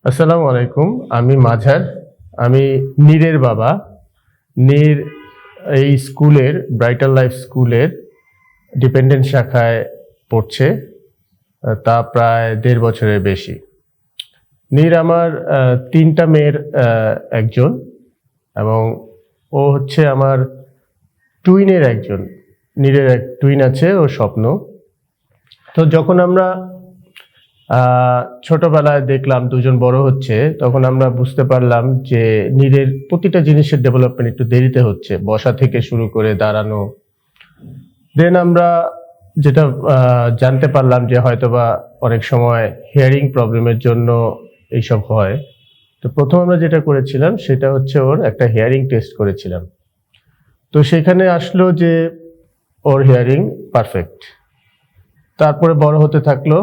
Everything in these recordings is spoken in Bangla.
আসসালামু আলাইকুম। আমি মাঝার। আমি নীরের বাবা। নীর এই স্কুলের ব্রাইটাল লাইফ স্কুলের ডিপেন্ডেন্ট শাখায় পড়ছে। তা প্রায় ১.৫ বছরের বেশি। নীর আমার ৩টা মেয়ের একজন এবং ও হচ্ছে আমার টুইনের একজন। নীরের এক টুইন আছে, ওর স্বপ্ন। তো যখন আমরা ছোটবেলায় দেখলাম দুজন বড় হচ্ছে, তখন আমরা বুঝতে পারলাম যে নীরের প্রতিটা জিনিসের ডেভেলপমেন্ট একটু দেরিতে হচ্ছে, বসা থেকে শুরু করে দাঁড়ানো। দেন আমরা যেটা জানতে পারলাম যে হয়তোবা অনেক সময় হিয়ারিং প্রবলেমের জন্য এইসব হয়। তো প্রথম আমরা যেটা করেছিলাম সেটা হচ্ছে ওর একটা হিয়ারিং টেস্ট করেছিলাম। তো সেখানে আসলো যে ওর হিয়ারিং পারফেক্ট। তারপরে বড় হতে থাকলো,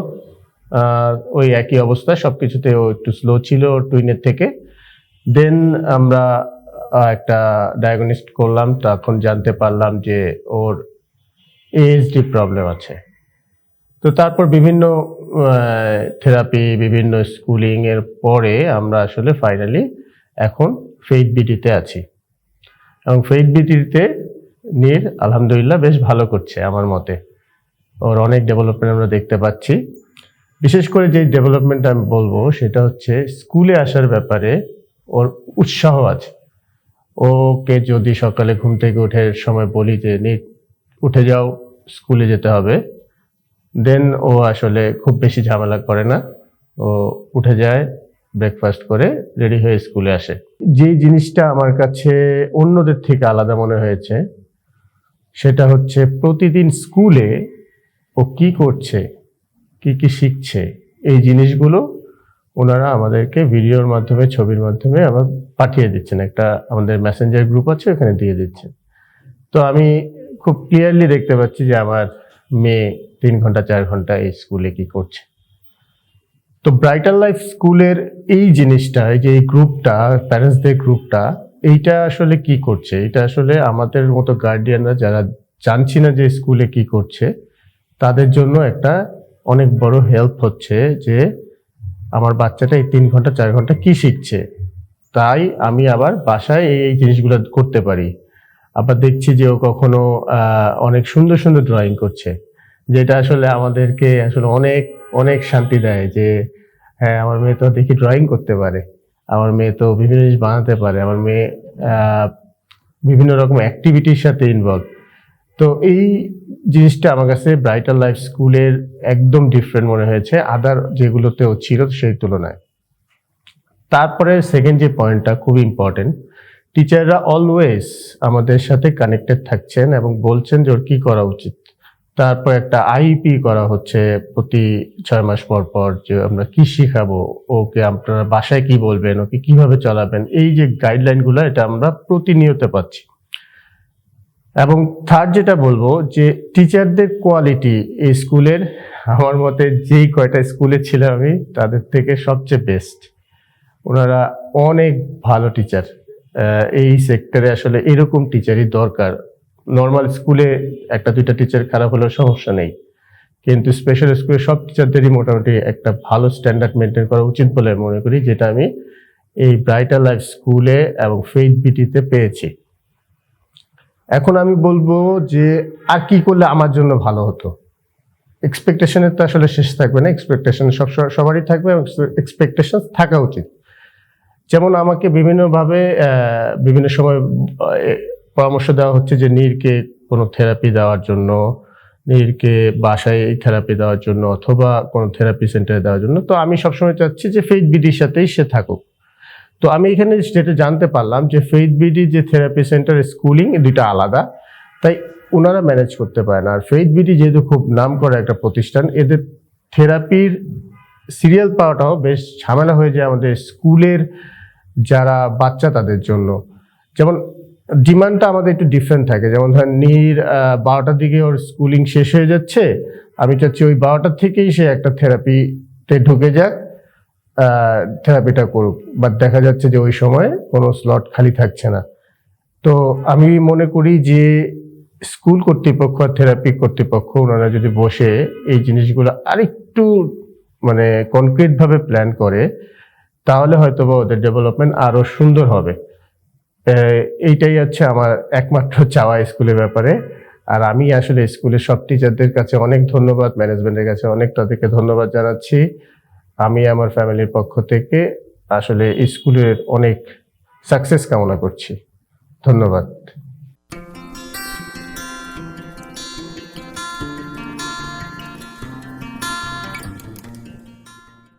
ওই একই অবস্থা, সবকিছুতে ও একটু স্লো ছিল ওর টুইনের থেকে। দেন আমরা একটা ডায়াগনোস্ট করলাম, তখন জানতে পারলাম যে ওর এএসডি প্রবলেম আছে। তো তারপর বিভিন্ন থেরাপি, বিভিন্ন স্কুলিং এর পরে আমরা আসলে ফাইনালি এখন ফেইথ বিডিতে আছি এবং ফেইথ বিডিতে নীর আলহামদুলিল্লাহ বেশ ভালো করছে আমার মতে। ওর অনেক ডেভেলপমেন্ট আমরা দেখতে পাচ্ছি। বিশেষ করে যে ডেভেলপমেন্ট আমি বলবো সেটা হচ্ছে স্কুলে আসার ব্যাপারে ওর উৎসাহ আছে। ওকে যদি সকালে ঘুম থেকে ওঠার সময় বলি যে নীর উঠে যাও, স্কুলে যেতে হবে, দেন ও আসলে খুব বেশি ঝামেলা করে না। ও উঠে যায়, ব্রেকফাস্ট করে রেডি হয়ে স্কুলে আসে। যে জিনিসটা আমার কাছে অন্যদের থেকে আলাদা মনে হয়েছে সেটা হচ্ছে প্রতিদিন স্কুলে ও কি করছে, কি কি শিখছে, এই জিনিসগুলো ওনারা আমাদেরকে ভিডিওর মাধ্যমে, ছবির মাধ্যমে আবার পাঠিয়ে দিচ্ছেন। একটা আমাদের মেসেঞ্জার গ্রুপ আছে, ওখানে দিয়ে দিচ্ছেন। তো আমি খুব ক্লিয়ারলি দেখতে পাচ্ছি যে আমার মেয়ে ৩ ঘন্টা ৪ ঘন্টা এই স্কুলে কি করছে। তো ব্রাইটাল লাইফ স্কুলের এই জিনিসটা, এই যে এই গ্রুপটা, প্যারেন্টসদের গ্রুপটা, এইটা আসলে কি করছে, এটা আসলে আমাদের মতো গার্ডিয়ানরা যারা জানছি না যে স্কুলে কি করছে, তাদের জন্য একটা অনেক বড় হেল্প হচ্ছে যে আমার বাচ্চাটা এই ৩ ঘন্টা ৪ ঘন্টা কি শিখছে, তাই আমি আবার বাসায় এই জিনিসগুলো করতে পারি। আবার দেখছি যে ও কখনো অনেক সুন্দর সুন্দর ড্রয়িং করছে, যেটা আসলে আমাদেরকে আসলে অনেক অনেক শান্তি দেয় যে হ্যাঁ, আমার মেয়ে তো দেখি ড্রয়িং করতে পারে, আমার মেয়ে তো বিভিন্ন জিনিস বানাতে পারে, আমার মেয়ে বিভিন্ন রকম অ্যাক্টিভিটির সাথে ইনভলভ। তো এই জিনিসটা আমার কাছে ব্রাইটাল লাইফ স্কুলের একদম ডিফারেন্ট মনে হয়েছে আদার যেগুলোতেও ছিল সেই তুলনায়। তারপরে সেকেন্ড যে পয়েন্টটা খুব ইম্পর্টেন্ট, টিচাররা অলওয়েজ আমাদের সাথে কানেক্টেড থাকছেন এবং বলছেন যে ওর কি করা উচিত। তারপর একটা আইপি করা হচ্ছে প্রতি ৬ মাস পর পর, যে আমরা কি শিখাবো ওকে, আপনারা বাসায় কি বলবেন, ওকে কিভাবে চলাবেন, এই যে গাইডলাইনগুলো, এটা আমরা প্রতিনিয়ত পাচ্ছি। এবং থার্ড যেটা বলবো যে টিচারদের কোয়ালিটি এই স্কুলের আমার মতে যেই কয়টা স্কুলে ছিলাম আমি তাদের থেকে সবচেয়ে বেস্ট। ওনারা অনেক ভালো টিচার। এই সেক্টরে আসলে এরকম টিচারই দরকার। নর্মাল স্কুলে একটা দুইটা টিচার খারাপ হলেও সমস্যা নেই, কিন্তু স্পেশাল স্কুলে সব টিচারদেরই মোটামুটি একটা ভালো স্ট্যান্ডার্ড মেনটেন করা উচিত বলে মনে করি, যেটা আমি এই ব্রাইটাল লাইফ স্কুলে এবং ফেইথ বিটিতে পেয়েছি। এখন আমি বলবো যে আর কি করলে আমার জন্য ভালো হতো। এক্সপেকটেশনের তো আসলে শেষ থাকবে না, এক্সপেকটেশন সবারই থাকবে এবং এক্সপেকটেশন থাকা উচিত। যেমন আমাকে বিভিন্নভাবে বিভিন্ন সময় পরামর্শ দেওয়া হচ্ছে যে নীরকে কোনো থেরাপি দেওয়ার জন্য, নীরকে বাসায় থেরাপি দেওয়ার জন্য, অথবা কোনো থেরাপি সেন্টারে দেওয়ার জন্য। তো আমি সবসময় চাচ্ছি যে ফেইথ বিডির সাথেই সে থাকুক। তো আমি এখানে যেটা জানতে পারলাম যে ফেইথ বিডি যে থেরাপি সেন্টার, স্কুলিং, এই দুইটা আলাদা, তাই ওনারা ম্যানেজ করতে পারে না। আর ফেইথ বিডি যেহেতু খুব নাম করা একটা প্রতিষ্ঠান, এদের থেরাপির সিরিয়াল পাওয়াটাও বেশ ঝামেলা হয়ে যায় আমাদের স্কুলের যারা বাচ্চা তাদের জন্য। যেমন ডিমান্ডটা আমাদের একটু ডিফারেন্ট থাকে। যেমন ধরেন নীর 12টার দিকে ওর স্কুলিং শেষ হয়ে যাচ্ছে, আমি চাচ্ছি ওই 12টার থেকেই সে একটা থেরাপিতে ঢুকে যাক, থেরাপিটা করুক। বাট দেখা যাচ্ছে যে ওই সময় কোনো স্লট খালি থাকছে না। তো আমি মনে করি যে স্কুল কর্তৃপক্ষ আর থেরাপি কর্তৃপক্ষ ওনারা যদি বসে এই জিনিসগুলো আরেকটু মানে কনক্রিট ভাবে প্ল্যান করে, তাহলে হয়তোবা ওদের ডেভেলপমেন্ট আরো সুন্দর হবে। এইটাই হচ্ছে আমার একমাত্র চাওয়া স্কুলের ব্যাপারে। আর আমি আসলে স্কুলের সব টিচারদের কাছে অনেক ধন্যবাদ, ম্যানেজমেন্টের কাছে অনেক তাদেরকে ধন্যবাদ জানাচ্ছি। আমি আমার ফ্যামিলির পক্ষ থেকে আসলে স্কুলের অনেক সাকসেস কামনা করছি। ধন্যবাদ।